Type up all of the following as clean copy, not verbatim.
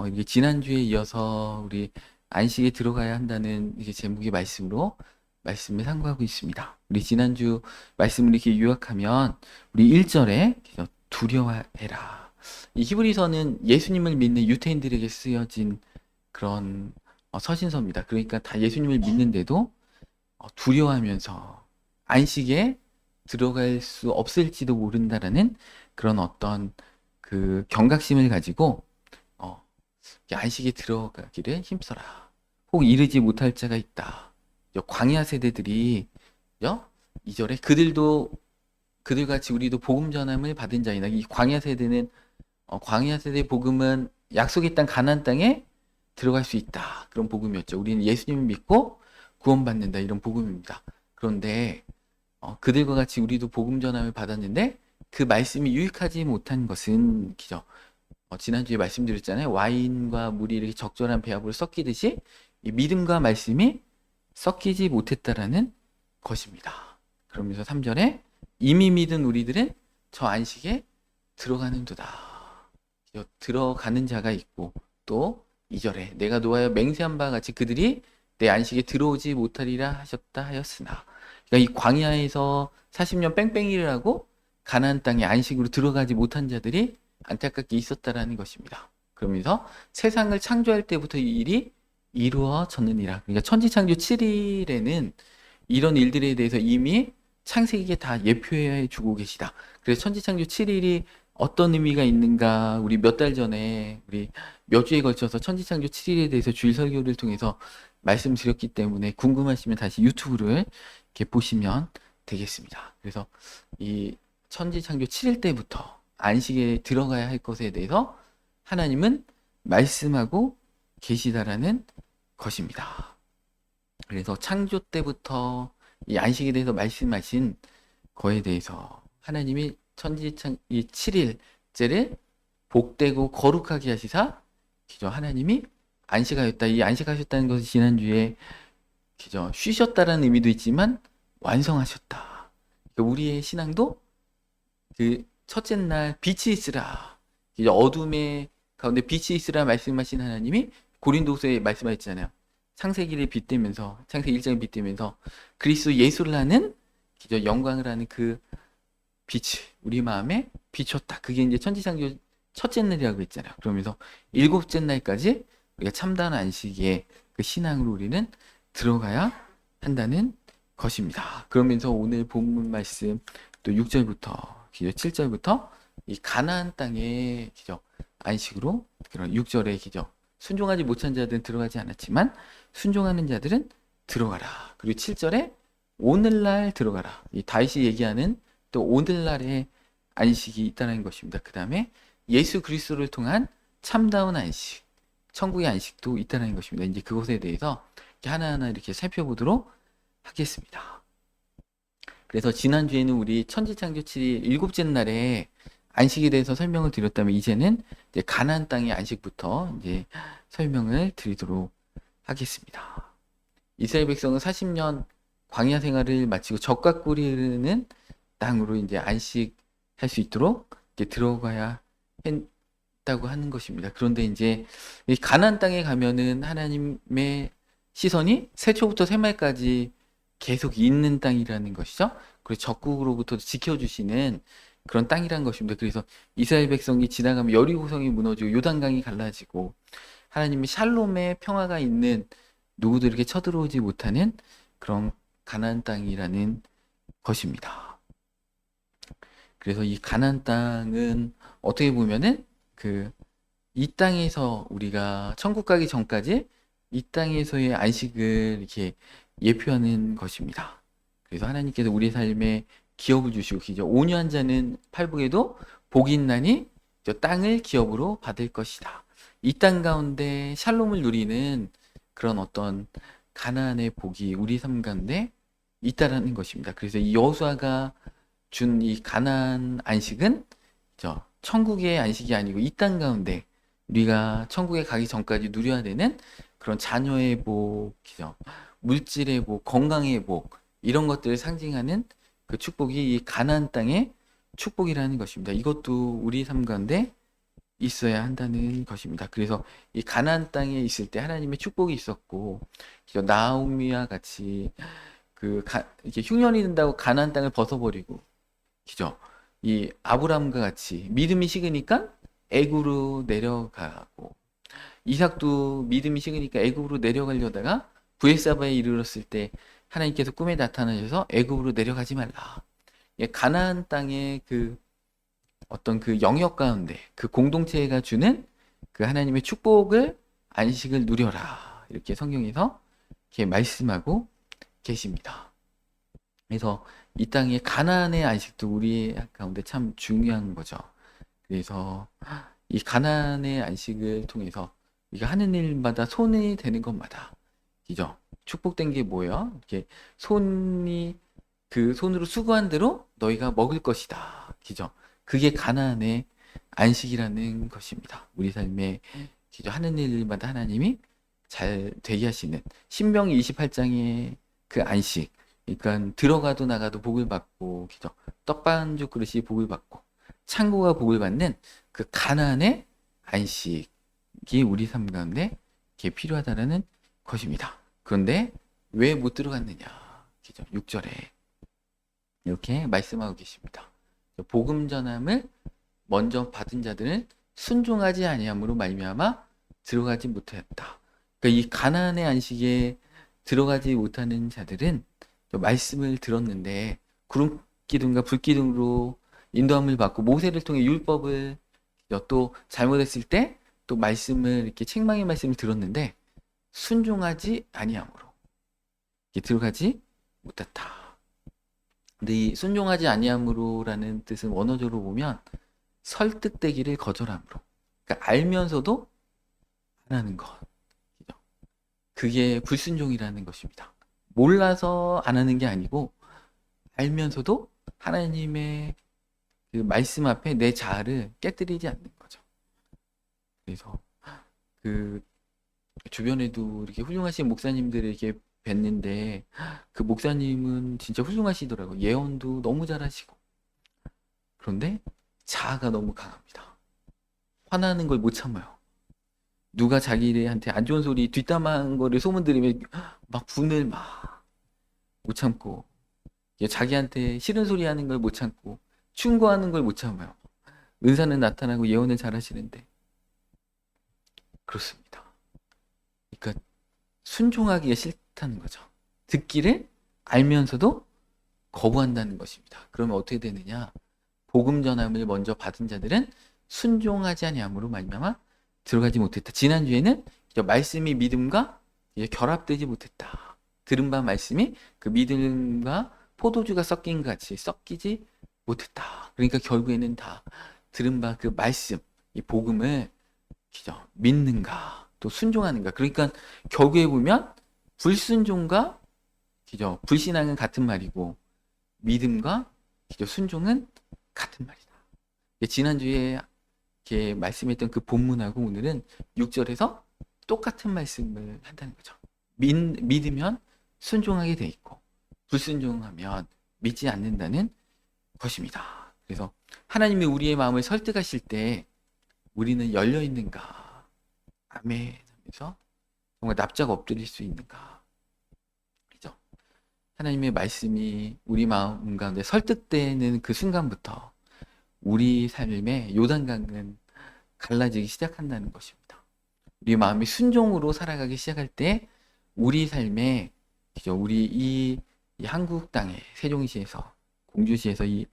이게 지난주에 이어서 우리 안식에 들어가야 한다는 이게 제목의 말씀으로 말씀을 상고하고 있습니다. 우리 지난주 말씀을 이렇게 요약하면 우리 1절에 두려워해라. 이 히브리서는 예수님을 믿는 유대인들에게 쓰여진 그런 서신서입니다. 그러니까 다 예수님을 믿는데도 두려워하면서 안식에 들어갈 수 없을지도 모른다라는 그런 어떤 그 경각심을 가지고 어, 안식에 들어가기를 힘써라. 혹 이르지 못할 자가 있다. 광야 세대들이 2절에 그들도 그들같이 우리도 복음 전함을 받은 자이나 이 광야 세대는 광야 세대 복음은 약속의 땅 가나안 땅에 들어갈 수 있다. 그런 복음이었죠. 우리는 예수님을 믿고 구원받는다 이런 복음입니다. 그런데 그들과 같이 우리도 복음 전함을 받았는데 그 말씀이 유익하지 못한 것은 기죠. 지난주에 말씀드렸잖아요. 와인과 물이 이렇게 적절한 배합으로 섞이듯이 이 믿음과 말씀이 섞이지 못했다라는 것입니다. 그러면서 3절에 이미 믿은 우리들은 저 안식에 들어가는도다. 들어가는 자가 있고 또 2절에 내가 노하여 맹세한 바와 같이 그들이 내 안식에 들어오지 못하리라 하셨다 하였으나 그러니까 이 광야에서 40년 뺑뺑이를 하고 가나안 땅에 안식으로 들어가지 못한 자들이 안타깝게 있었다라는 것입니다. 그러면서 세상을 창조할 때부터 이 일이 이루어졌느니라. 그러니까 천지창조 7일에는 이런 일들에 대해서 이미 창세기에 다 예표해 주고 계시다. 그래서 천지창조 7일이 어떤 의미가 있는가 우리 몇 달 전에 우리 몇 주에 걸쳐서 천지창조 7일에 대해서 주일 설교를 통해서 말씀드렸기 때문에 궁금하시면 다시 유튜브를 이렇게 보시면 되겠습니다. 그래서 이 천지창조 7일 때부터 안식에 들어가야 할 것에 대해서 하나님은 말씀하고 계시다라는 것입니다. 그래서 창조 때부터 이 안식에 대해서 말씀하신 거에 대해서 하나님이 천지창 이 7일째를 복되고 거룩하게 하시사 기저 하나님이 안식하였다. 이 안식하셨다는 것이 지난주에 기저 쉬셨다라는 의미도 있지만 완성하셨다. 그러니까 우리의 신앙도 그 첫째 날 빛이 있으라. 이제 어둠의 가운데 빛이 있으라 말씀하신 하나님이 고린도서에 말씀하셨잖아요. 창세기를 빗대면서 창세기 1장을 빗대면서 그리스도 예수를 하는 기저 영광을 하는 그 빛이 우리 마음에 비췄다. 그게 이제 천지창조 첫째 날이라고 했잖아요. 그러면서 일곱째 날까지 우리가 참다운 안식에 그 신앙으로 우리는 들어가야 한다는 것입니다. 그러면서 오늘 본문 말씀 또 6절부터 7절부터 이 가나안 땅의 기적 안식으로 그런 6절의 기적 순종하지 못한 자들은 들어가지 않았지만 순종하는 자들은 들어가라. 그리고 7절에 오늘날 들어가라. 이 다윗이 얘기하는 또 오늘날의 안식이 있다는 것입니다. 그 다음에 예수 그리스도를 통한 참다운 안식, 천국의 안식도 있다는 것입니다. 이제 그것에 대해서 하나하나 이렇게 살펴보도록 하겠습니다. 그래서 지난주에는 우리 천지창조 7일 일곱째 날에 안식에 대해서 설명을 드렸다면 이제는 이제 가나안 땅의 안식부터 이제 설명을 드리도록 하겠습니다. 이스라엘 백성은 40년 광야 생활을 마치고 적과 꿀이 흐르는 땅으로 이제 안식할 수 있도록 이제 들어가야 했다고 하는 것입니다. 그런데 이제 이 가나안 땅에 가면은 하나님의 시선이 세초부터 세말까지 계속 있는 땅이라는 것이죠. 그리고 적국으로부터 지켜주시는 그런 땅이라는 것입니다. 그래서 이스라엘 백성이 지나가면 여리고성이 무너지고 요단강이 갈라지고 하나님의 샬롬의 평화가 있는 누구도 이렇게 쳐들어오지 못하는 그런 가나안 땅이라는 것입니다. 그래서 이 가나안 땅은 어떻게 보면은 이 땅에서 우리가 천국 가기 전까지 이 땅에서의 안식을 이렇게 예표하는 것입니다. 그래서 하나님께서 우리 삶에 기업을 주시고 기죠. 온유한 자는 팔복에도 복이 있나니 저 땅을 기업으로 받을 것이다. 이 땅 가운데 샬롬을 누리는 그런 어떤 가나안의 복이 우리 삶 가운데 있다라는 것입니다. 그래서 이 여호수아가 준 이 가나안 안식은 저 천국의 안식이 아니고 이 땅 가운데 우리가 천국에 가기 전까지 누려야 되는 그런 자녀의 복이죠. 물질의 복, 건강의 복 이런 것들을 상징하는 그 축복이 이 가나안 땅의 축복이라는 것입니다. 이것도 우리 삶 가운데 있어야 한다는 것입니다. 그래서 이 가나안 땅에 있을 때 하나님의 축복이 있었고, 나오미와 같이 이렇게 흉년이 된다고 가나안 땅을 벗어버리고, 그죠? 이 아브라함과 같이 믿음이 식으니까 애굽으로 내려가고, 이삭도 믿음이 식으니까 애굽으로 내려가려다가 브에사바에 이르렀을 때 하나님께서 꿈에 나타나셔서 애굽으로 내려가지 말라. 가나안 땅의 어떤 영역 가운데 그 공동체가 주는 그 하나님의 축복을 안식을 누려라. 이렇게 성경에서 이렇게 말씀하고 계십니다. 그래서 이 땅의 가나안의 안식도 우리 가운데 참 중요한 거죠. 그래서 이 가나안의 안식을 통해서 우리가 하는 일마다 손이 되는 것마다, 그죠? 축복된 게 뭐예요? 이렇게 그 손으로 수고한 대로 너희가 먹을 것이다. 그죠? 그게 가나안의 안식이라는 것입니다. 우리 삶에, 그죠? 하는 일마다 하나님이 잘 되게 하시는 신명기 28장의 그 안식. 그러니까 들어가도 나가도 복을 받고, 그죠? 떡반죽 그릇이 복을 받고 창고가 복을 받는 그 가나안의 안식이 우리 삶 가운데 이렇게 필요하다라는 것입니다. 그런데 왜 못 들어갔느냐? 그죠? 6절에 이렇게 말씀하고 계십니다. 복음 전함을 먼저 받은 자들은 순종하지 아니함으로 말미암아 들어가지 못하였다. 그러니까 이 가나안의 안식에 들어가지 못하는 자들은 말씀을 들었는데 구름 기둥과 불 기둥으로 인도함을 받고 모세를 통해 율법을 또 잘못했을 때 또 말씀을 이렇게 책망의 말씀을 들었는데 순종하지 아니함으로 들어가지 못했다. 근데 이 순종하지 아니함으로라는 뜻은 원어적으로 보면 설득되기를 거절함으로. 그러니까 알면서도 안 하는 것. 그게 불순종이라는 것입니다. 몰라서 안 하는 게 아니고 알면서도 하나님의 그 말씀 앞에 내 자아를 깨뜨리지 않는 거죠. 그래서 주변에도 이렇게 훌륭하신 목사님들을 이렇게 뵀는데 그 목사님은 진짜 훌륭하시더라고요. 예언도 너무 잘하시고. 그런데 자아가 너무 강합니다. 화나는 걸 못 참아요. 누가 자기한테 안 좋은 소리 뒷담한 거를 소문 들으면 막 분을 막 못 참고, 자기한테 싫은 소리 하는 걸 못 참고, 충고하는 걸 못 참아요. 은사는 나타나고 예언을 잘하시는데 그렇습니다. 그러니까 순종하기가 싫다는 거죠. 듣기를 알면서도 거부한다는 것입니다. 그러면 어떻게 되느냐? 복음 전함을 먼저 받은 자들은 순종하지 아니함으로 말미암아 들어가지 못했다. 지난주에는 말씀이 믿음과 결합되지 못했다. 들은 바 말씀이 그 믿음과 포도주가 섞인 것 같이 섞이지 못했다. 그러니까 결국에는 다 들은 바 그 말씀, 이 복음을 믿는가 또 순종하는가. 그러니까 결국에 보면 불순종과 불신앙은 같은 말이고 믿음과 순종은 같은 말이다. 지난주에 이렇게 말씀했던 그 본문하고 오늘은 6절에서 똑같은 말씀을 한다는 거죠. 믿으면 순종하게 돼 있고 불순종하면 믿지 않는다는 것입니다. 그래서 하나님이 우리의 마음을 설득하실 때 우리는 열려 있는가? 아멘 하면서 정말 납작 엎드릴 수 있는가? 그죠? 하나님의 말씀이 우리 마음 가운데 설득되는 그 순간부터 우리 삶의 요단강은 갈라지기 시작한다는 것입니다. 우리 마음이 순종으로 살아가기 시작할 때 우리 삶에 우리 이 한국 땅에 세종시에서 공주시에서 이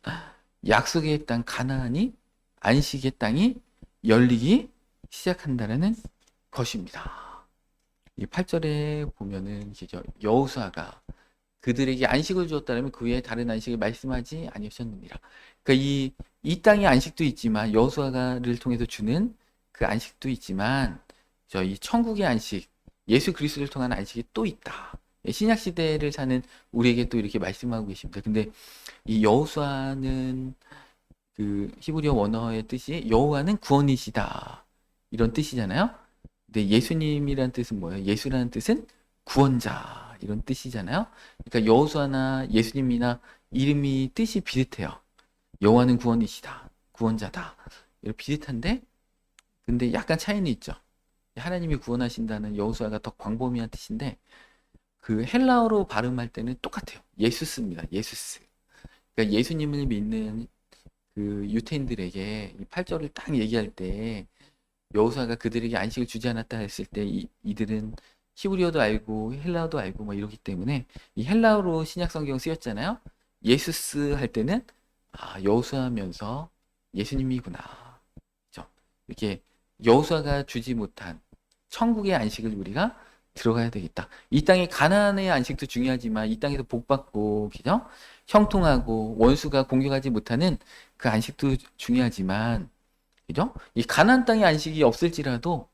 약속의 땅 가나안이 안식의 땅이 열리기 시작한다는 것입니다. 이 8절에 보면은 여호수아가 그들에게 안식을 주었다면 그 외에 다른 안식을 말씀하지 아니하셨느니라. 그러니까 이 땅의 안식도 있지만 여호수아를 통해서 주는 그 안식도 있지만 이 천국의 안식, 예수 그리스도를 통한 안식이 또 있다. 신약 시대를 사는 우리에게 또 이렇게 말씀하고 계십니다. 근데 이 여호수아는 그 히브리어 원어의 뜻이 여호와는 구원이시다 이런 뜻이잖아요. 근데 예수님이라는 뜻은 뭐예요? 예수라는 뜻은 구원자 이런 뜻이잖아요. 그러니까 여호수아나 예수님이나 이름이 뜻이 비슷해요. 여호와는 구원이시다, 구원자다 이런 비슷한데 근데 약간 차이는 있죠. 하나님이 구원하신다는 여호수아가 더 광범위한 뜻인데 그 헬라어로 발음할 때는 똑같아요. 예수스입니다. 예수스. 그러니까 예수님을 믿는 그 유태인들에게 이 8절을 딱 얘기할 때 여호수아가 그들에게 안식을 주지 않았다 했을 때 이들은 히브리어도 알고 헬라어도 알고 뭐 이러기 때문에 이 헬라어로 신약 성경 쓰였잖아요. 예수스 할 때는 여호수아면서 예수님이구나. 그죠? 이렇게 여호수아가 주지 못한 천국의 안식을 우리가 들어가야 되겠다. 이 땅의 가나안의 안식도 중요하지만 이 땅에서 복받고 그죠? 형통하고 원수가 공격하지 못하는 그 안식도 중요하지만 그죠? 이 가나안 땅의 안식이 없을지라도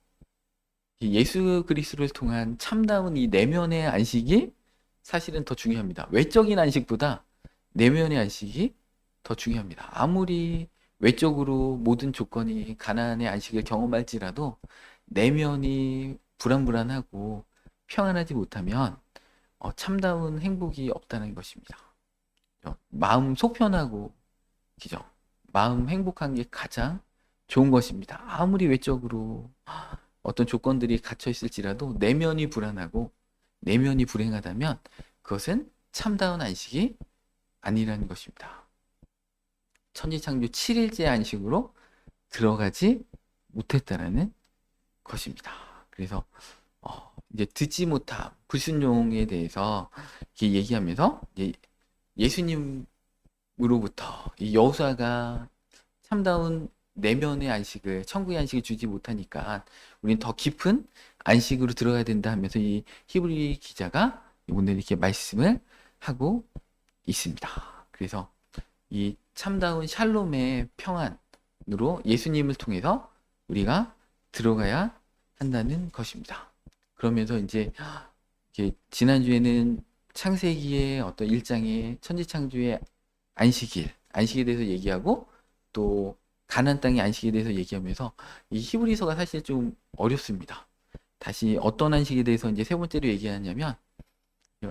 이 예수 그리스도를 통한 참다운 이 내면의 안식이 사실은 더 중요합니다. 외적인 안식보다 내면의 안식이 더 중요합니다. 아무리 외적으로 모든 조건이 가나안의 안식을 경험할지라도 내면이 불안불안하고 평안하지 못하면 참다운 행복이 없다는 것입니다. 마음 속편하고 그죠? 마음 행복한 게 가장 좋은 것입니다. 아무리 외적으로 어떤 조건들이 갇혀 있을지라도 내면이 불안하고 내면이 불행하다면 그것은 참다운 안식이 아니라는 것입니다. 천지창조 7일째 안식으로 들어가지 못했다라는 것입니다. 그래서 이제 듣지 못함, 불순종에 대해서 이렇게 얘기하면서 예수님으로부터 이 여호수아가 참다운 내면의 안식을, 천국의 안식을 주지 못하니까 우리는 더 깊은 안식으로 들어가야 된다 하면서 이 히브리 기자가 오늘 이렇게 말씀을 하고 있습니다. 그래서 이 참다운 샬롬의 평안으로 예수님을 통해서 우리가 들어가야 한다는 것입니다. 그러면서 이제 지난주에는 창세기의 어떤 1장의 천지창조의 안식에 대해서 얘기하고 또 가나안 땅의 안식에 대해서 얘기하면서 이 히브리서가 사실 좀 어렵습니다. 다시 어떤 안식에 대해서 이제 세 번째로 얘기하냐면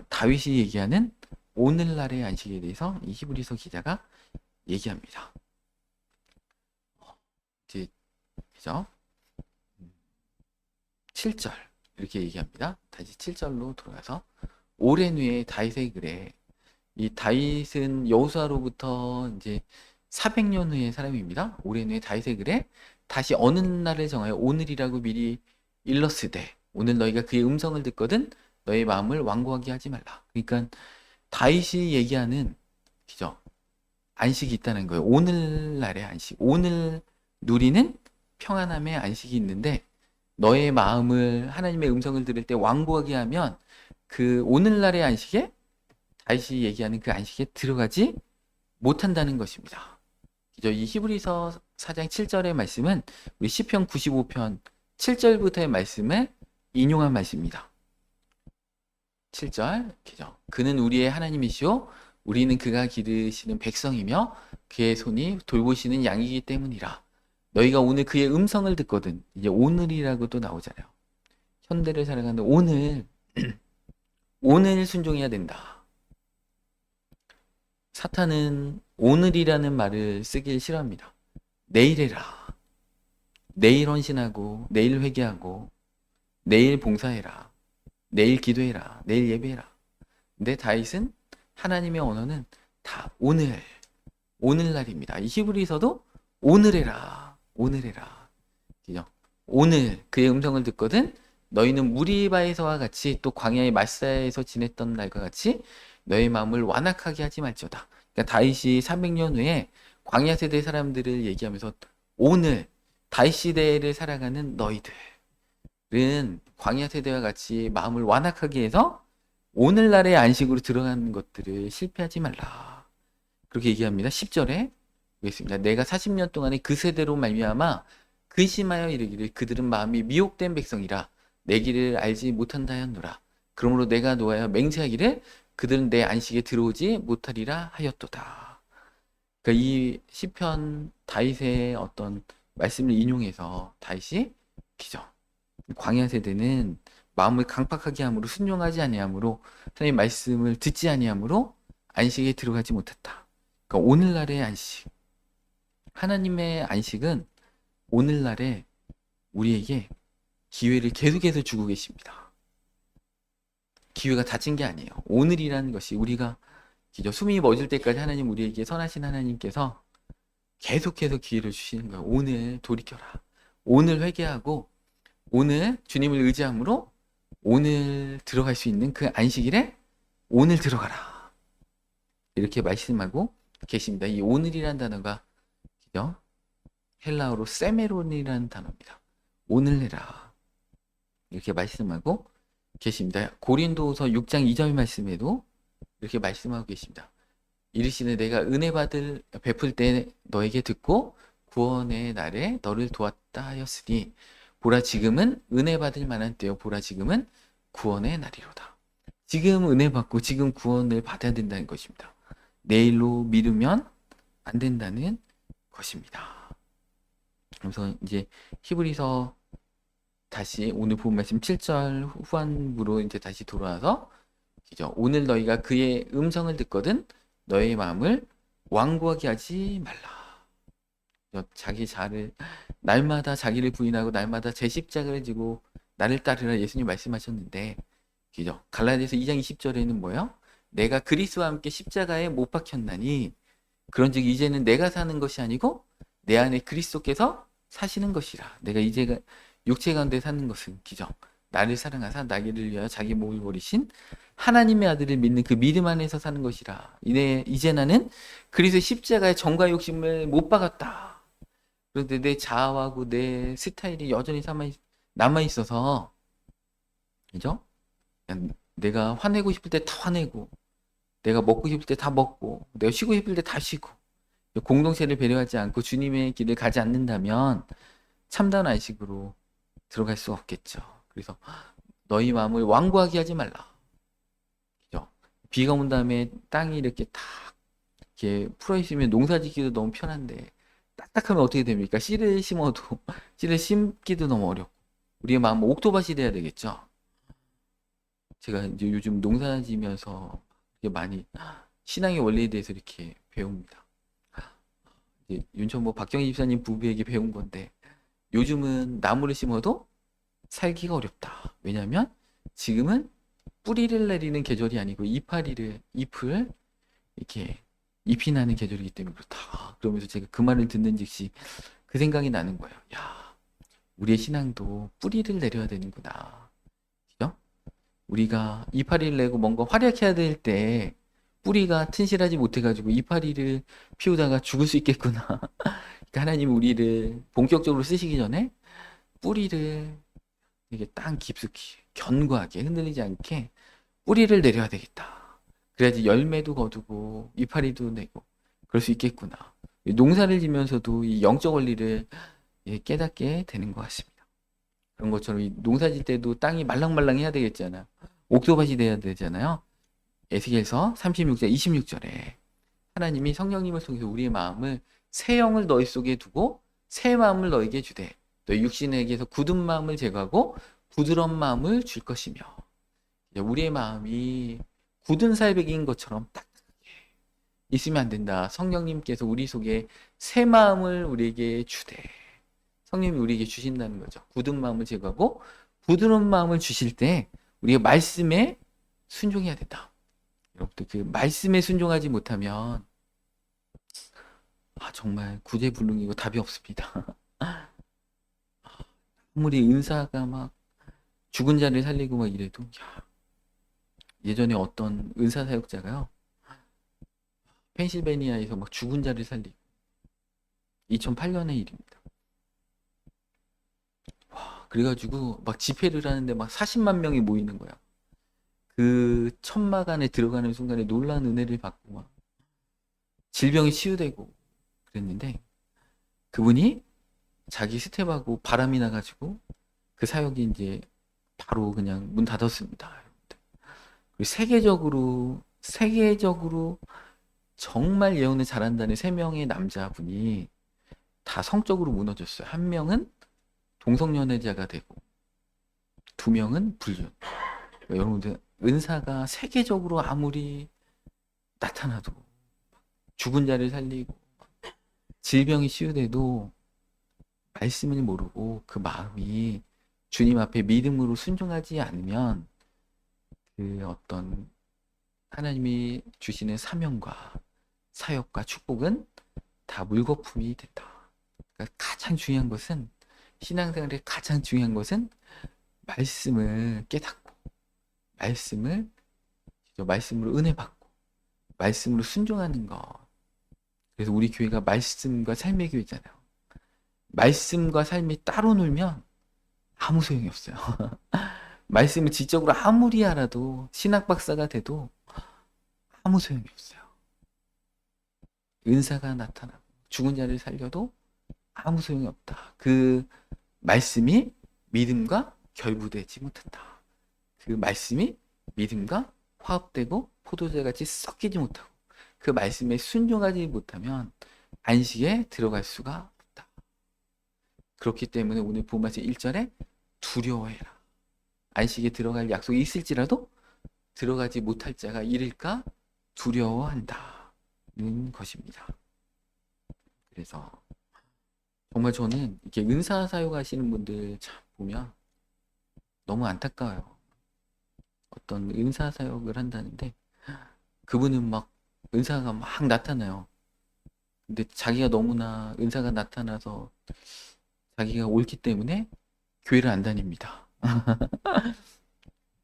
다윗이 얘기하는 오늘날의 안식에 대해서 이 히브리서 기자가 얘기합니다. 이제 그죠? 7절 이렇게 얘기합니다. 다시 7절로 돌아가서 오랜 후에 다윗의 글에 이 다윗은 여호수아로부터 이제 400년 후의 사람입니다. 오랜 후에 다윗의 글에 다시 어느 날을 정하여 오늘이라고 미리 일렀으되 오늘 너희가 그의 음성을 듣거든 너의 마음을 완고하게 하지 말라. 그러니까 다윗이 얘기하는 그죠? 안식이 있다는 거예요. 오늘날의 안식. 오늘 누리는 평안함의 안식이 있는데 너의 마음을 하나님의 음성을 들을 때 완고하게 하면 그 오늘날의 안식에 다윗이 얘기하는 그 안식에 들어가지 못한다는 것입니다. 이 히브리서 4장 7절의 말씀은 우리 시편 95편 7절부터의 말씀을 인용한 말씀입니다. 7절 그죠? 그는 우리의 하나님이시오 우리는 그가 기르시는 백성이며 그의 손이 돌보시는 양이기 때문이라. 너희가 오늘 그의 음성을 듣거든. 이제 오늘이라고 또 나오잖아요. 현대를 살아가는 오늘 오늘 순종해야 된다. 사탄은 오늘이라는 말을 쓰길 싫어합니다. 내일 해라. 내일 헌신하고 내일 회개하고 내일 봉사해라. 내일 기도해라. 내일 예배해라. 근데 다윗은 하나님의 언어는 다 오늘날입니다. 이 히브리서도 오늘 해라. 오늘 해라. 그죠? 오늘 그의 음성을 듣거든 너희는 무리바에서와 같이 또 광야의 마사에서 지냈던 날과 같이 너의 마음을 완악하게 하지 말지어다. 그러니까 다윗이 300년 후에 광야 세대 사람들을 얘기하면서 오늘 다윗 시대를 살아가는 너희들은 광야 세대와 같이 마음을 완악하게 해서 오늘날의 안식으로 들어가는 것들을 실패하지 말라. 그렇게 얘기합니다. 10절에 보겠습니다. 내가 40년 동안에 그 세대로 말미암아 근심하여 이르기를 그들은 마음이 미혹된 백성이라 내 길을 알지 못한다 하였노라. 그러므로 내가 노하여 맹세하기를 그들은 내 안식에 들어오지 못하리라 하였도다. 그러니까 이 시편 다윗의 어떤 말씀을 인용해서 다윗이 기죠. 광야 세대는 마음을 강팍하게 함으로 순종하지 아니함으로 하나님의 말씀을 듣지 아니함으로 안식에 들어가지 못했다. 그러니까 오늘날의 안식 하나님의 안식은 오늘날에 우리에게 기회를 계속해서 주고 계십니다. 기회가 닫힌 게 아니에요. 오늘이라는 것이 우리가 숨이 멎을 때까지 하나님 우리에게 선하신 하나님께서 계속해서 기회를 주시는 거예요. 오늘 돌이켜라. 오늘 회개하고 오늘 주님을 의지함으로 오늘 들어갈 수 있는 그 안식일에 오늘 들어가라. 이렇게 말씀하고 계십니다. 이 오늘이라는 단어가 그죠? 헬라어로 세메론이라는 단어입니다. 오늘 해라. 이렇게 말씀하고 계십니다. 고린도서 6장 2절 말씀에도 이렇게 말씀하고 계십니다. 이르시되 내가 은혜 베풀 때 너에게 듣고 구원의 날에 너를 도왔다 하였으니 보라 지금은 은혜 받을 만한 때요 보라 지금은 구원의 날이로다. 지금 은혜 받고 지금 구원을 받아야 된다는 것입니다. 내일로 미루면 안 된다는 것입니다. 그래서 이제 히브리서 다시 오늘 본 말씀 7절 후반부로 이제 다시 돌아와서 오늘 너희가 그의 음성을 듣거든 너의 마음을 완고하게 하지 말라. 자기 자를 날마다 자기를 부인하고 날마다 제 십자가를 지고 나를 따르라 예수님 말씀하셨는데 그죠? 갈라디아서 2장 20절에는 뭐예요? 내가 그리스도와 함께 십자가에 못 박혔나니 그런즉 이제는 내가 사는 것이 아니고 내 안에 그리스도께서 사시는 것이라. 내가 이제 육체 가운데 사는 것은 기죠. 나를 사랑하사 나를 위하여 자기 몸을 버리신 하나님의 아들을 믿는 그 믿음 안에서 사는 것이라. 이제 나는 그리스도의 십자가의 정과 욕심을 못 박았다. 그런데 내 자아하고 내 스타일이 여전히 남아 있어서 그죠? 내가 화내고 싶을 때 다 화내고 내가 먹고 싶을 때 다 먹고 내가 쉬고 싶을 때 다 쉬고 공동체를 배려하지 않고 주님의 길을 가지 않는다면 참다운 안식으로 들어갈 수 없겠죠. 그래서 너희 마음을 완고하게 하지 말라. 그죠? 비가 온 다음에 땅이 이렇게 탁 이렇게 풀어 있으면 농사 짓기도 너무 편한데 딱딱하면 어떻게 됩니까? 씨를 심어도 씨를 심기도 너무 어렵고 우리의 마음은 옥토밭이 돼야 되겠죠. 제가 이제 요즘 농사 지면서 많이 신앙의 원리에 대해서 이렇게 배웁니다. 이제 윤천모 박경희 집사님 부부에게 배운 건데 요즘은 나무를 심어도 살기가 어렵다. 왜냐하면 지금은 뿌리를 내리는 계절이 아니고 잎을 이렇게 잎이 나는 계절이기 때문에 그렇다. 그러면서 제가 그 말을 듣는 즉시 그 생각이 나는 거예요. 야, 우리의 신앙도 뿌리를 내려야 되는구나. 그죠? 우리가 이파리를 내고 뭔가 활약해야 될 때 뿌리가 튼실하지 못해가지고 이파리를 피우다가 죽을 수 있겠구나. 그러니까 하나님 우리를 본격적으로 쓰시기 전에 뿌리를 이게 땅 깊숙이 견고하게 흔들리지 않게 뿌리를 내려야 되겠다. 그래야지 열매도 거두고 이파리도 내고 그럴 수 있겠구나. 농사를 지면서도 이 영적 원리를 깨닫게 되는 것 같습니다. 그런 것처럼 이 농사 질 때도 땅이 말랑말랑해야 되겠잖아요. 옥토밭이 돼야 되잖아요. 에스겔서 36장 26절에 하나님이 성령님을 통해서 우리의 마음을 새 영을 너희 속에 두고 새 마음을 너에게 주되 너희 육신에게서 굳은 마음을 제거하고 부드러운 마음을 줄 것이며 우리의 마음이 굳은 살백인 것처럼 딱딱하게 있으면 안 된다. 성령님께서 우리 속에 새 마음을 우리에게 주되 성령님이 우리에게 주신다는 거죠. 굳은 마음을 제거하고 부드러운 마음을 주실 때 우리가 말씀에 순종해야 된다. 여러분들 그 말씀에 순종하지 못하면 정말 구제불능이고 답이 없습니다. 아무리 은사가 막 죽은 자를 살리고 막 이래도 예전에 어떤 은사 사역자가요 펜실베니아에서 막 죽은 자를 살리고 2008년의 일입니다. 그래가지고 막 집회를 하는데 막 40만 명이 모이는 거야. 그 천막 안에 들어가는 순간에 놀라운 은혜를 받고 막 질병이 치유되고 그랬는데 그분이 자기 스텝하고 바람이 나가지고 그 사역이 이제 바로 그냥 문 닫았습니다. 그리고 세계적으로 정말 예언을 잘한다는 3명의 남자분이 다 성적으로 무너졌어요. 1명은 동성연애자가 되고 2명은 불륜. 여러분들 은사가 세계적으로 아무리 나타나도 죽은 자를 살리고 질병이 치유돼도 말씀을 모르고 그 마음이 주님 앞에 믿음으로 순종하지 않으면 그 어떤 하나님이 주시는 사명과 사역과 축복은 다 물거품이 된다. 그러니까 가장 중요한 것은 신앙생활의 가장 중요한 것은 말씀을 깨닫고 말씀으로 은혜 받고 말씀으로 순종하는 것. 그래서 우리 교회가 말씀과 삶의 교회잖아요. 말씀과 삶이 따로 놀면 아무 소용이 없어요. 말씀을 지적으로 아무리 알아도 신학 박사가 돼도 아무 소용이 없어요. 은사가 나타나고 죽은 자를 살려도 아무 소용이 없다. 그 말씀이 믿음과 결부되지 못한다. 그 말씀이 믿음과 화합되고 포도주같이 섞이지 못하고 그 말씀에 순종하지 못하면 안식에 들어갈 수가 없다. 그렇기 때문에 오늘 본 말씀 1절에 두려워해라. 안식에 들어갈 약속이 있을지라도 들어가지 못할 자가 이를까 두려워한다는 것입니다. 그래서 정말 저는 이렇게 은사 사역하시는 분들 참 보면 너무 안타까워요. 어떤 은사 사역을 한다는데 그분은 막 은사가 막 나타나요. 근데 자기가 너무나 은사가 나타나서 자기가 옳기 때문에 교회를 안 다닙니다.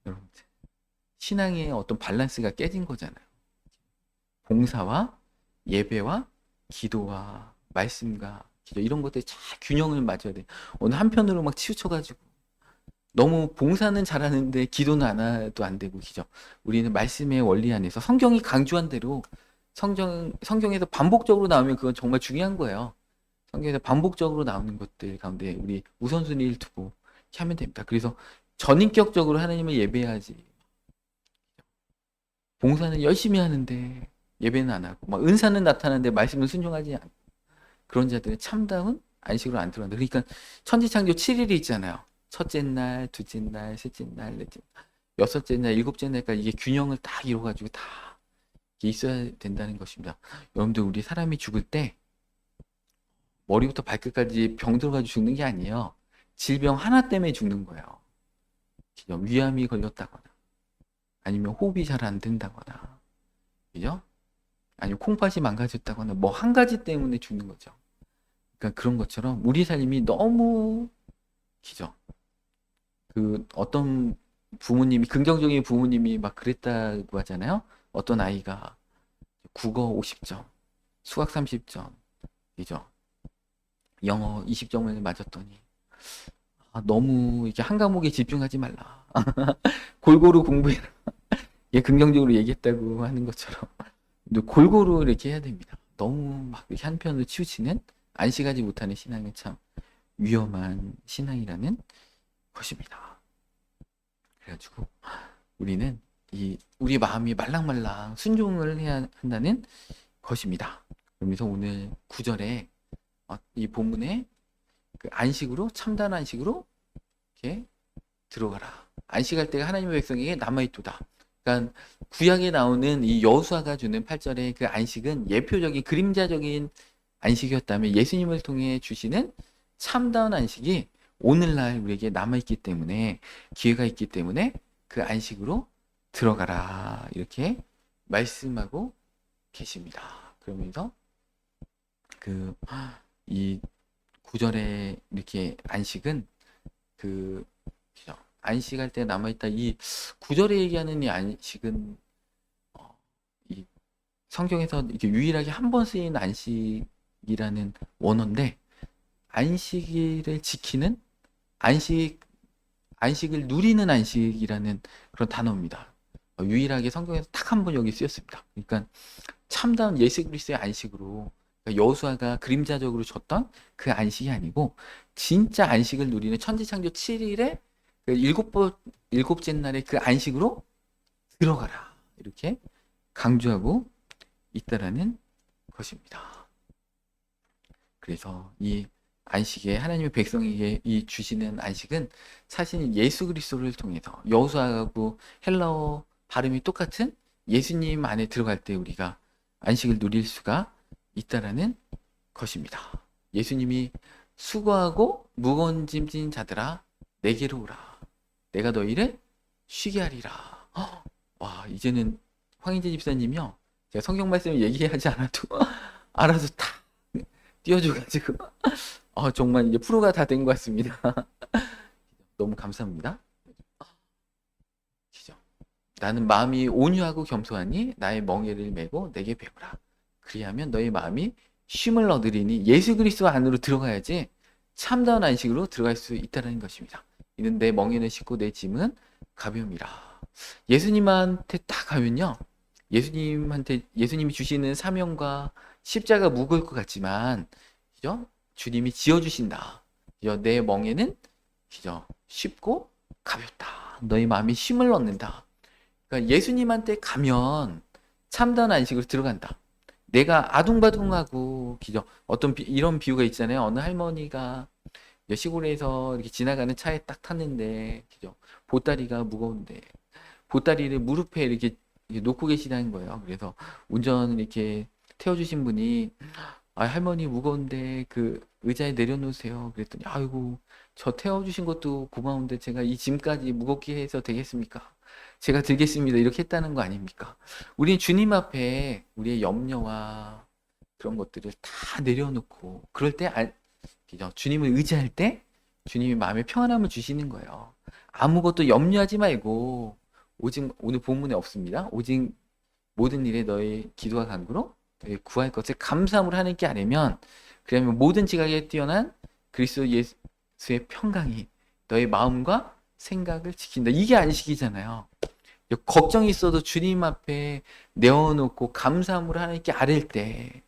여러분, 신앙의 어떤 밸런스가 깨진 거잖아요. 봉사와 예배와 기도와 말씀과 기도 이런 것들이 잘 균형을 맞춰야 돼. 어느 한편으로 막 치우쳐가지고 너무 봉사는 잘하는데 기도는 안 해도 안 되고 그죠? 우리는 말씀의 원리 안에서 성경이 강조한 대로 성경에서 반복적으로 나오면 그건 정말 중요한 거예요. 성경에서 반복적으로 나오는 것들 가운데 우리 우선순위를 두고 이렇게 하면 됩니다. 그래서 전인격적으로 하나님을 예배해야지. 봉사는 열심히 하는데 예배는 안 하고 막 은사는 나타나는데 말씀은 순종하지 않고 그런 자들은 참다운 안식으로 안 들어간다. 그러니까 천지창조 7일이 있잖아요. 첫째 날, 둘째 날, 셋째 날, 넷째 날, 여섯째 날, 일곱째 날까지 이게 균형을 딱 이루어가지고 다 있어야 된다는 것입니다. 여러분들 우리 사람이 죽을 때 머리부터 발끝까지 병 들어가지고 죽는 게 아니에요. 질병 하나 때문에 죽는 거예요. 위암이 걸렸다거나 아니면 호흡이 잘 안 된다거나 그죠? 아니면 콩팥이 망가졌다거나 뭐 한 가지 때문에 죽는 거죠. 그러니까 그런 것처럼 우리 삶이 너무 기죠. 그 어떤 부모님이 긍정적인 부모님이 막 그랬다고 하잖아요. 어떤 아이가 국어 50점, 수학 30점, 이죠. 영어 20점을 맞았더니 너무 이렇게 한 과목에 집중하지 말라. 골고루 공부해라. 얘 긍정적으로 얘기했다고 하는 것처럼 골고루 이렇게 해야 됩니다. 너무 막 이렇게 한편으로 치우치는 안식하지 못하는 신앙은 참 위험한 신앙이라는 것입니다. 그래가지고 우리는 우리 마음이 말랑말랑 순종을 해야 한다는 것입니다. 그러면서 오늘 9절에 이 본문에 그 안식으로 참된 안식으로 이렇게 들어가라. 안식할 때가 하나님의 백성에게 남아있도다. 그러니까 구약에 나오는 이 여호수아가 주는 8절의 그 안식은 예표적인 그림자적인 안식이었다면 예수님을 통해 주시는 참다운 안식이 오늘날 우리에게 남아있기 때문에 기회가 있기 때문에 그 안식으로 들어가라 이렇게 말씀하고 계십니다. 그러면서 이 9절에 이렇게 안식은 안식할 때 남아있다. 이 9절에 얘기하는 이 안식은 이 성경에서 이렇게 유일하게 한 번 쓰인 안식이라는 원어인데 안식일을 지키는 안식을 누리는 안식이라는 그런 단어입니다. 유일하게 성경에서 딱 한 번 여기 쓰였습니다. 그러니까 참다운 예수 그리스도의 안식으로 그러니까 여호수아가 그림자적으로 줬던 그 안식이 아니고 진짜 안식을 누리는 천지창조 7일에 그 일곱째 날에 그 안식으로 들어가라 이렇게 강조하고 있다라는 것입니다. 그래서 이 안식에 하나님의 백성에게 이 주시는 안식은 사실 예수 그리스도를 통해서 여호수아하고 헬라어 발음이 똑같은 예수님 안에 들어갈 때 우리가 안식을 누릴 수가 있다라는 것입니다. 예수님이 수고하고 무거운 짐 진 자들아 내게로 오라. 내가 너희를 쉬게 하리라. 와, 이제는 황인재 집사님이요. 제가 성경 말씀을 얘기하지 않아도 알아서 다 띄워줘가지고 정말 이제 프로가 다 된 것 같습니다. 너무 감사합니다. 시죠. 나는 마음이 온유하고 겸손하니 나의 멍에를 메고 내게 배우라. 그리하면 너의 마음이 쉼을 얻으리니 예수 그리스도 안으로 들어가야지 참다운 안식으로 들어갈 수 있다는 것입니다. 이는 내 멍에는 쉽고 내 짐은 가벼움이라. 예수님한테 딱 가면요. 예수님이 주시는 사명과 십자가 무거울 것 같지만, 그죠? 주님이 지어주신다. 그죠? 내 멍에는, 그죠? 쉽고 가볍다. 너의 마음이 쉼을 얻는다. 그러니까 예수님한테 가면 참다운 안식으로 들어간다. 내가 아둥바둥하고, 그죠? 이런 비유가 있잖아요. 어느 할머니가 시골에서 이렇게 지나가는 차에 딱 탔는데, 그죠? 보따리가 무거운데, 보따리를 무릎에 이렇게 놓고 계시다는 거예요. 그래서 운전 이렇게 태워주신 분이, 할머니 무거운데 그 의자에 내려놓으세요. 그랬더니, 아이고, 저 태워주신 것도 고마운데 제가 이 짐까지 무겁게 해서 되겠습니까? 제가 들겠습니다. 이렇게 했다는 거 아닙니까? 우린 주님 앞에 우리의 염려와 그런 것들을 다 내려놓고, 그럴 때, 주님을 의지할 때 주님이 마음에 평안함을 주시는 거예요. 아무것도 염려하지 말고, 오직 오늘 본문에 없습니다. 오직 모든 일에 너의 기도와 간구로 너희 구할 것을 감사함으로 하나님께 아뢰면, 그러면 모든 지각에 뛰어난 그리스도 예수의 평강이 너의 마음과 생각을 지킨다. 이게 안식이잖아요. 걱정이 있어도 주님 앞에 내어놓고 감사함으로 하나님께 아뢰일 때,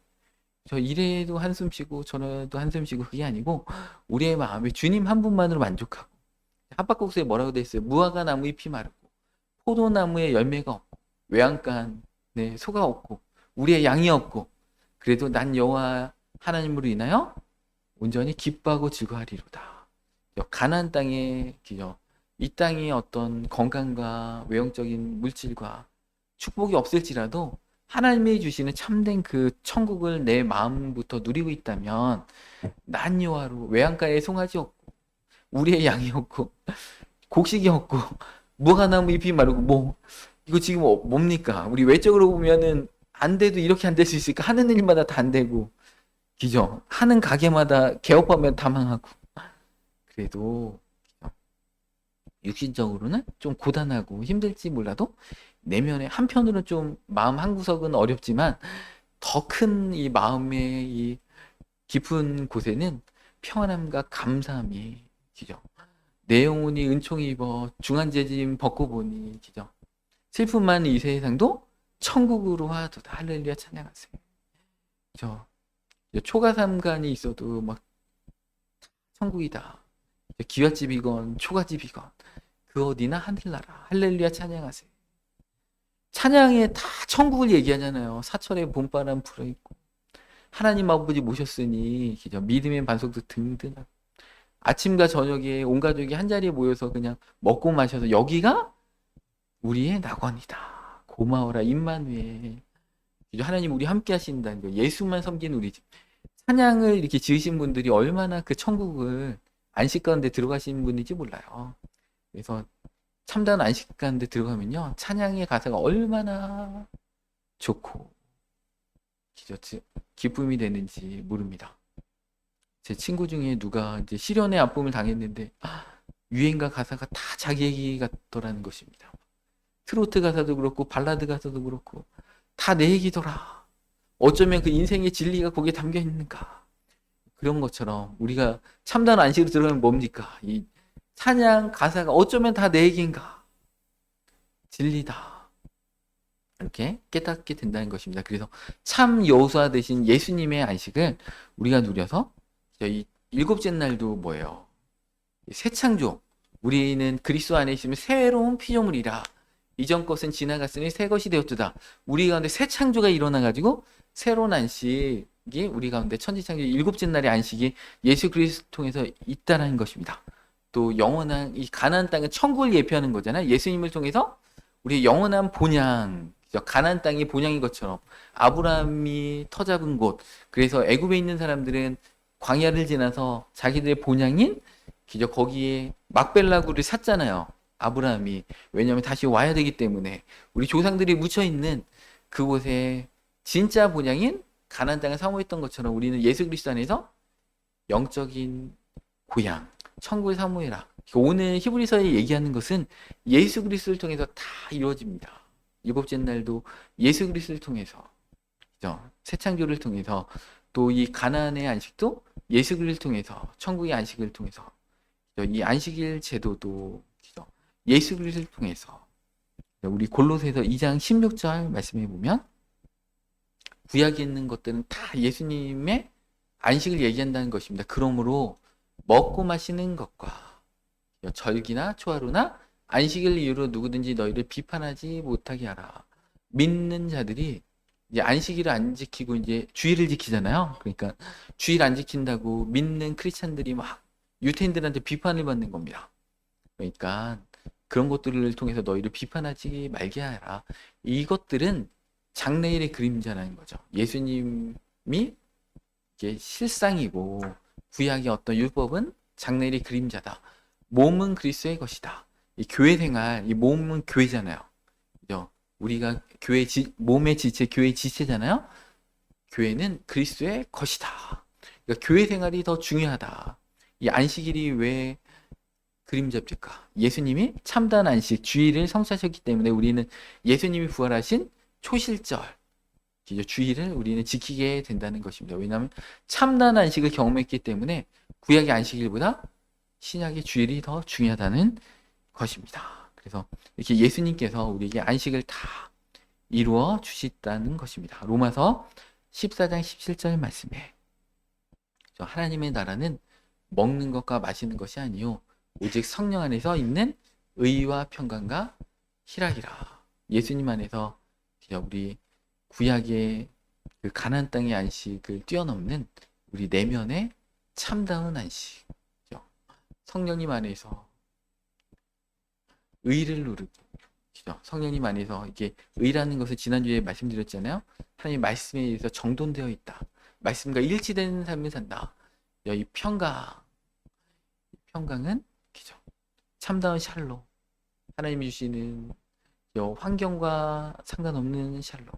저 이래도 한숨 쉬고 저래도 한숨 쉬고 그게 아니고 우리의 마음이 주님 한 분만으로 만족하고, 하박국서에 뭐라고 돼 있어요? 무화과 나무 잎이 마르고 포도나무에 열매가 없고 외양간에 소가 없고 우리의 양이 없고 그래도 난 여호와 하나님으로 인하여 온전히 기뻐하고 즐거워하리로다. 가나안 땅에, 이 땅의 어떤 건강과 외형적인 물질과 축복이 없을지라도 하나님이 주시는 참된 그 천국을 내 마음부터 누리고 있다면, 난 여호와로 외양가에 송아지 없고 우리의 양이 없고 곡식이 없고 무화과나무 잎이 마르고 이거 지금 뭡니까? 우리 외적으로 보면은 안 돼도 이렇게 안 될 수 있을까? 하는 일마다 다 안 되고, 그죠? 하는 가게마다 개업하면 다 망하고. 그래도 육신적으로는 좀 고단하고 힘들지 몰라도 내면에 한편으로는 좀 마음 한구석은 어렵지만 더 큰 이 마음의 이 깊은 곳에는 평안함과 감사함이, 그죠? 내 영혼이 은총이 입어 중한재짐 벗고 보니, 그죠? 슬픔 많은 이 세상도 천국으로 하도다. 할렐루야 찬양하세요. 그죠? 초가삼간이 있어도 막 천국이다. 기와집이건 초가집이건 그 어디나 하늘나라. 할렐루야 찬양하세요. 찬양에 다 천국을 얘기하잖아요. 사철에 봄바람 불어있고 하나님 아버지 모셨으니, 그죠? 믿음의 반석도 든든하고 아침과 저녁에 온 가족이 한자리에 모여서 그냥 먹고 마셔서 여기가 우리의 낙원이다. 고마워라 임마누엘. 하나님 우리 함께 하신다는 거. 예수만 섬기는 우리 집. 찬양을 이렇게 지으신 분들이 얼마나 그 천국을 안식 가운데 들어가신 분인지 몰라요. 그래서 참다운 안식 가운데 들어가면요, 찬양의 가사가 얼마나 좋고 기쁨이 되는지 모릅니다. 제 친구 중에 누가 이제 실연의 아픔을 당했는데 유행가 가사가 다 자기 얘기 같더라는 것입니다. 트로트 가사도 그렇고 발라드 가사도 그렇고 다 내 얘기더라. 어쩌면 그 인생의 진리가 거기에 담겨 있는가. 그런 것처럼 우리가 참다운 안식으로 들어가면 뭡니까? 이 찬양 가사가 어쩌면 다 내 얘기인가. 진리다. 이렇게 깨닫게 된다는 것입니다. 그래서 참 여호수아 되신 예수님의 안식을 우리가 누려서 이 일곱째 날도 뭐예요? 새 창조. 우리는 그리스도 안에 있으면 새로운 피조물이라. 이전 것은 지나갔으니 새 것이 되었도다. 우리 가운데 새 창조가 일어나가지고 새로운 안식이 우리 가운데 천지창조 일곱째 날의 안식이 예수 그리스도 통해서 있다는 것입니다. 또 영원한 이 가나안 땅은 천국을 예표하는 거잖아요. 예수님을 통해서 우리의 영원한 본향, 가나안 땅이 본향인 것처럼 아브라함이 터잡은 곳. 그래서 애굽에 있는 사람들은 광야를 지나서 자기들의 본향인 기저 거기에 막벨라굴을 샀잖아요. 아브라함이. 왜냐하면 다시 와야 되기 때문에 우리 조상들이 묻혀 있는 그곳에 진짜 본향인 가나안 땅을 사모했던 것처럼 우리는 예수 그리스도 안에서 영적인 고향, 천국을 사모해라. 오늘 히브리서에 얘기하는 것은 예수 그리스도를 통해서 다 이루어집니다. 일곱째 날도 예수 그리스도를 통해서, 그죠? 새 창조를 통해서, 또 이 가나안의 안식도 예수 그리스도를 통해서, 천국의 안식을 통해서, 그죠? 이 안식일 제도도, 그죠? 예수 그리스도를 통해서. 우리 골로새서 2장 16절 말씀해 보면 구약에 있는 것들은 다 예수님의 안식을 얘기한다는 것입니다. 그러므로 먹고 마시는 것과 절기나 초하루나 안식일 이유로 누구든지 너희를 비판하지 못하게 하라. 믿는 자들이 이제 안식일을 안 지키고 이제 주일을 지키잖아요. 그러니까 주일 안 지킨다고 믿는 크리스찬들이 막 유태인들한테 비판을 받는 겁니다. 그러니까 그런 것들을 통해서 너희를 비판하지 말게 하라. 이것들은 장래일의 그림자라는 거죠. 예수님이 이게 실상이고 구약의 어떤 율법은 장래일의 그림자다. 몸은 그리스도의 것이다. 이 교회 생활, 이 몸은 교회잖아요. 그죠? 우리가 교회 몸의 지체, 교회의 지체잖아요. 교회는 그리스도의 것이다. 그러니까 교회 생활이 더 중요하다. 이 안식일이 왜 그림잡일까? 예수님이 참다한 안식, 주일을 성취하셨기 때문에 우리는 예수님이 부활하신 초실절, 주일을 우리는 지키게 된다는 것입니다. 왜냐하면 참다한 안식을 경험했기 때문에 구약의 안식일보다 신약의 주일이 더 중요하다는 것입니다. 그래서 이렇게 예수님께서 우리에게 안식을 다 이루어 주시다는 것입니다. 로마서 14장 17절 말씀에 하나님의 나라는 먹는 것과 마시는 것이 아니요 오직 성령 안에서 있는 의와 평강과 희락이라. 예수님 안에서 우리 구약의 그 가나안 땅의 안식을 뛰어넘는 우리 내면의 참다운 안식, 성령님 안에서 의를 누르고, 성령님 안에서 이게 의라는 것을 지난주에 말씀드렸잖아요. 하나님 말씀에 의해서 정돈되어 있다. 말씀과 일치되는 삶을 산다. 이 평강은 참다운 샬롬, 하나님이 주시는 환경과 상관없는 샬롬.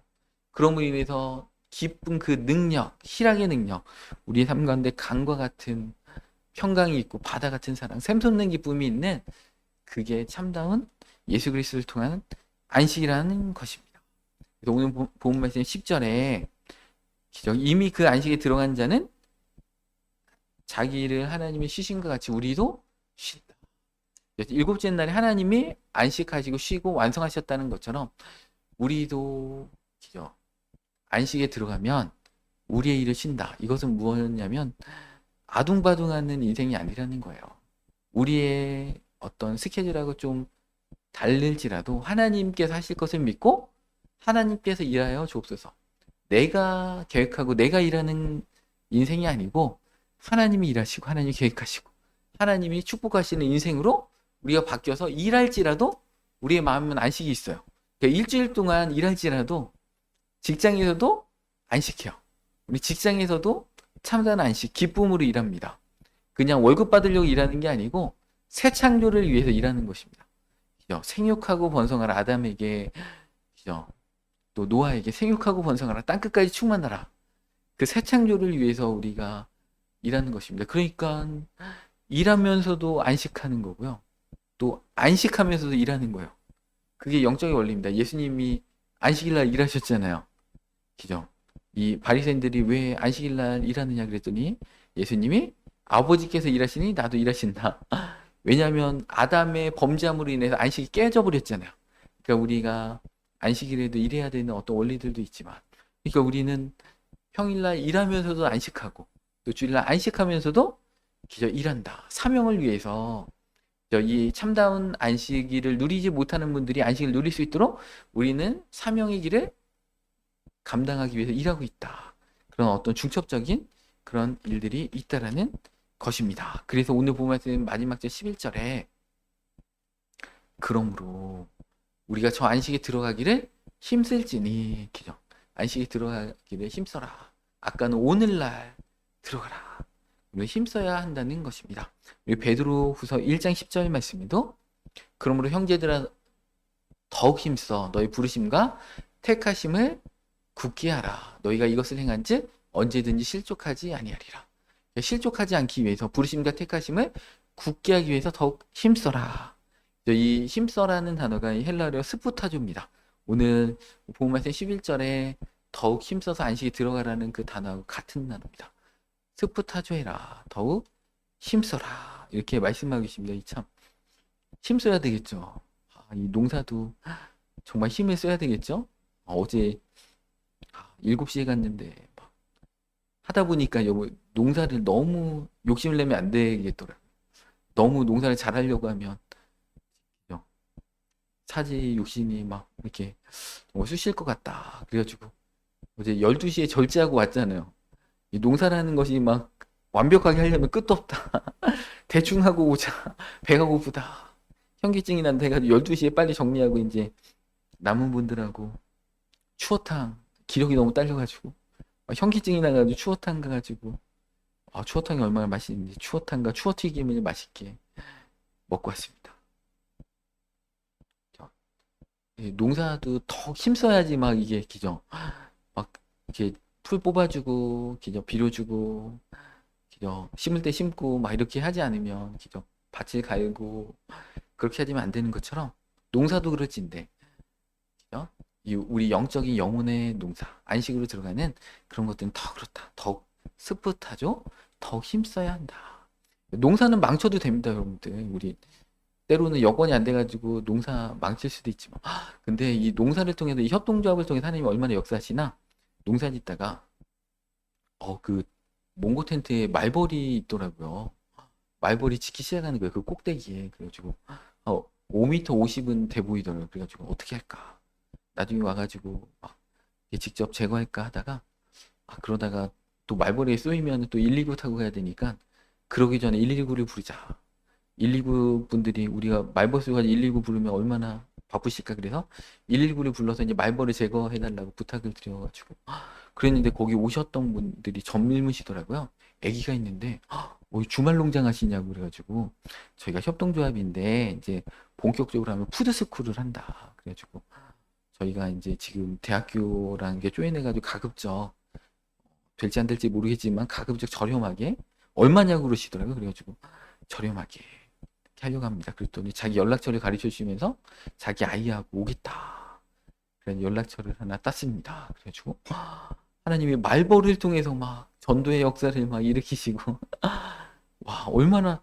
그럼으로 인해서 기쁜 그 능력, 희락의 능력, 우리의 삶 가운데 강과 같은 평강이 있고 바다 같은 사랑, 샘솟는 기쁨이 있는 그게 참다운 예수 그리스도를 통한 안식이라는 것입니다. 그래서 오늘 본문 말씀 10절에 이미 그 안식에 들어간 자는 자기를 하나님이 쉬신것 같이 우리도 쉰다. 일곱째 날에 하나님이 안식하시고 쉬고 완성하셨다는 것처럼 우리도 안식에 들어가면 우리의 일을 쉰다. 이것은 무엇이냐면 아둥바둥하는 인생이 아니라는 거예요. 우리의 어떤 스케줄하고 좀 다를지라도 하나님께서 하실 것을 믿고 하나님께서 일하여 주옵소서. 내가 계획하고 내가 일하는 인생이 아니고 하나님이 일하시고 하나님이 계획하시고 하나님이 축복하시는 인생으로 우리가 바뀌어서 일할지라도 우리의 마음은 안식이 있어요. 그러니까 일주일 동안 일할지라도 직장에서도 안식해요. 우리 직장에서도 참다한 안식, 기쁨으로 일합니다. 그냥 월급 받으려고 일하는 게 아니고 새 창조를 위해서 일하는 것입니다. 생육하고 번성하라. 아담에게, 또 노아에게 생육하고 번성하라. 땅끝까지 충만하라. 그 새 창조를 위해서 우리가 일하는 것입니다. 그러니까 일하면서도 안식하는 거고요. 또 안식하면서도 일하는 거예요. 그게 영적인 원리입니다. 예수님이 안식일날 일하셨잖아요. 그죠? 이 바리새인들이 왜 안식일날 일하느냐 그랬더니 예수님이 아버지께서 일하시니 나도 일하신다. 왜냐하면 아담의 범죄함으로 인해서 안식이 깨져버렸잖아요. 그러니까 우리가 안식일에도 일해야 되는 어떤 원리들도 있지만, 그러니까 우리는 평일날 일하면서도 안식하고 또 주일날 안식하면서도 일한다. 사명을 위해서 이 참다운 안식일을 누리지 못하는 분들이 안식을 누릴 수 있도록 우리는 사명의 길을 감당하기 위해서 일하고 있다. 그런 어떤 중첩적인 그런 일들이 있다라는 것입니다. 그래서 오늘 보면 마지막 절 11절에 그러므로 우리가 저 안식에 들어가기를 힘쓸지니 안식에 들어가기를 힘써라. 아까는 오늘날 들어가라. 우리 힘써야 한다는 것입니다. 우리 베드로후서 1장 10절 말씀에도 그러므로 형제들아 더욱 힘써 너희 부르심과 택하심을 굳게 하라. 너희가 이것을 행한즉 언제든지 실족하지 아니하리라. 실족하지 않기 위해서 부르심과 택하심을 굳게 하기 위해서 더욱 힘써라. 이 힘써라는 단어가 헬라어로 스푸타조입니다. 오늘 본문 말씀 11절에 더욱 힘써서 안식에 들어가라는 그 단어하고 같은 단어입니다. 스푸타조해라. 더욱 힘써라. 이렇게 말씀하고 계십니다. 참 힘써야 되겠죠. 이 농사도 정말 힘을 써야 되겠죠. 어제 7시에 갔는데 하다 보니까 농사를 너무 욕심을 내면 안 되겠더라고요. 너무 농사를 잘하려고 하면 차지 욕심이 막 이렇게 쑤실 것 같다. 그래가지고 어제 12시에 절제하고 왔잖아요. 이 농사라는 것이 막 완벽하게 하려면 끝도 없다. 대충 하고 오자. 배가 고프다. 현기증이 난다 해가지고 12시에 빨리 정리하고 이제 남은 분들하고 추어탕 기력이 너무 딸려가지고 현기증이 나가지고 추어탕 가가지고 추어탕이 얼마나 맛있는지 추어탕과 추어튀김을 맛있게 먹고 왔습니다. 농사도 더 힘써야지 막 이게 기죠. 막 이렇게 풀 뽑아주고 기죠. 비료주고 기죠. 심을 때 심고 막 이렇게 하지 않으면 기죠. 밭을 갈고 그렇게 하지면 안 되는 것처럼 농사도 그렇지인데 그죠? 우리 영적인 영혼의 농사 안식으로 들어가는 그런 것들은 더 그렇다. 더욱 스풋하죠. 더욱 힘써야 한다. 농사는 망쳐도 됩니다, 여러분들. 우리 때로는 여건이 안 돼가지고 농사 망칠 수도 있지만 근데 이 농사를 통해서 이 협동조합을 통해서 하나님이 얼마나 역사하시나 농사 짓다가 그 몽고 텐트에 말벌이 있더라고요. 말벌이 짓기 시작하는 거예요. 그 꼭대기에. 그래가지고 5m 50은 돼 보이더라고요. 그래가지고 어떻게 할까? 나중에 와가지고 직접 제거할까 하다가 그러다가 또 말벌이에 쏘이면 또 119 타고 가야 되니까 그러기 전에 119를 부르자. 119 분들이 우리가 말벌 쏘가지고 119 부르면 얼마나 바쁘실까. 그래서 119를 불러서 이제 말벌을 제거해달라고 부탁을 드려가지고 그랬는데 거기 오셨던 분들이 전밀무시더라고요. 아기가 있는데 주말 농장 하시냐고 그래가지고 저희가 협동조합인데 이제 본격적으로 하면 푸드스쿨을 한다. 그래가지고 저희가 이제 지금 대학교라는 게 쪼개내가지고 가급적 될지 안 될지 모르겠지만 가급적 저렴하게 얼마냐고 그러시더라고요. 그래가지고 저렴하게 이렇게 하려고 합니다. 그랬더니 자기 연락처를 가르쳐 주시면서 자기 아이하고 오겠다. 그런 연락처를 하나 땄습니다. 그래가지고 하나님이 말벌을 통해서 막 전도의 역사를 막 일으키시고 와 얼마나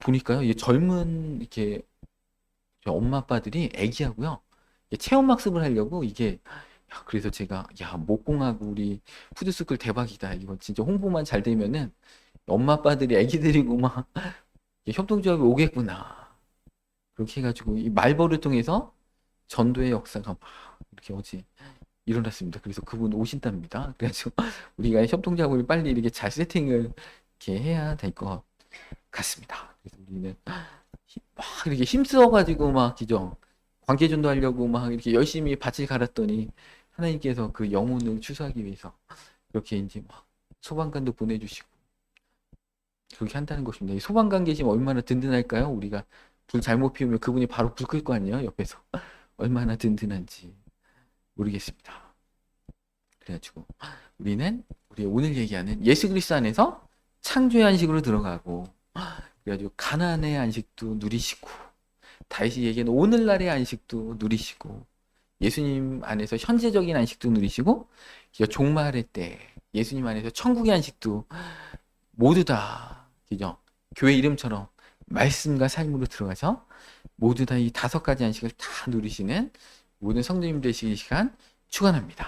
보니까요. 이 젊은 이렇게 엄마 아빠들이 애기하고요. 체험학습을 하려고 이게 그래서 제가 목공하고 우리 푸드스쿨 대박이다. 이거 진짜 홍보만 잘 되면은 엄마 아빠들이 애기 데리고 막 협동조합이 오겠구나. 그렇게 해가지고 이 말벌을 통해서 전도의 역사가 막 이렇게 어제 일어났습니다. 그래서 그분 오신답니다. 그래서 우리가 협동조합을 빨리 이렇게 잘 세팅을 이렇게 해야 될 것 같습니다. 그래서 우리는 막 이렇게 힘써가지고 막 기죠. 관계전도 하려고 막 이렇게 열심히 밭을 갈았더니 하나님께서 그 영혼을 추수하기 위해서 그렇게 이제 막 소방관도 보내주시고 그렇게 한다는 것입니다. 이 소방관 계시면 얼마나 든든할까요? 우리가 불 잘못 피우면 그분이 바로 불 끌 거 아니에요? 옆에서 얼마나 든든한지 모르겠습니다. 그래가지고 우리는 우리 오늘 얘기하는 예수 그리스도 안에서 창조의 안식으로 들어가고 그래가지고 가나안의 안식도 누리시고 다시 얘기하는 오늘날의 안식도 누리시고 예수님 안에서 현재적인 안식도 누리시고 종말의 때 예수님 안에서 천국의 안식도 모두 다 그죠? 교회 이름처럼 말씀과 삶으로 들어가서 모두 다 이 5가지 안식을 다 누리시는 모든 성도님 되시길 시간 축원합니다.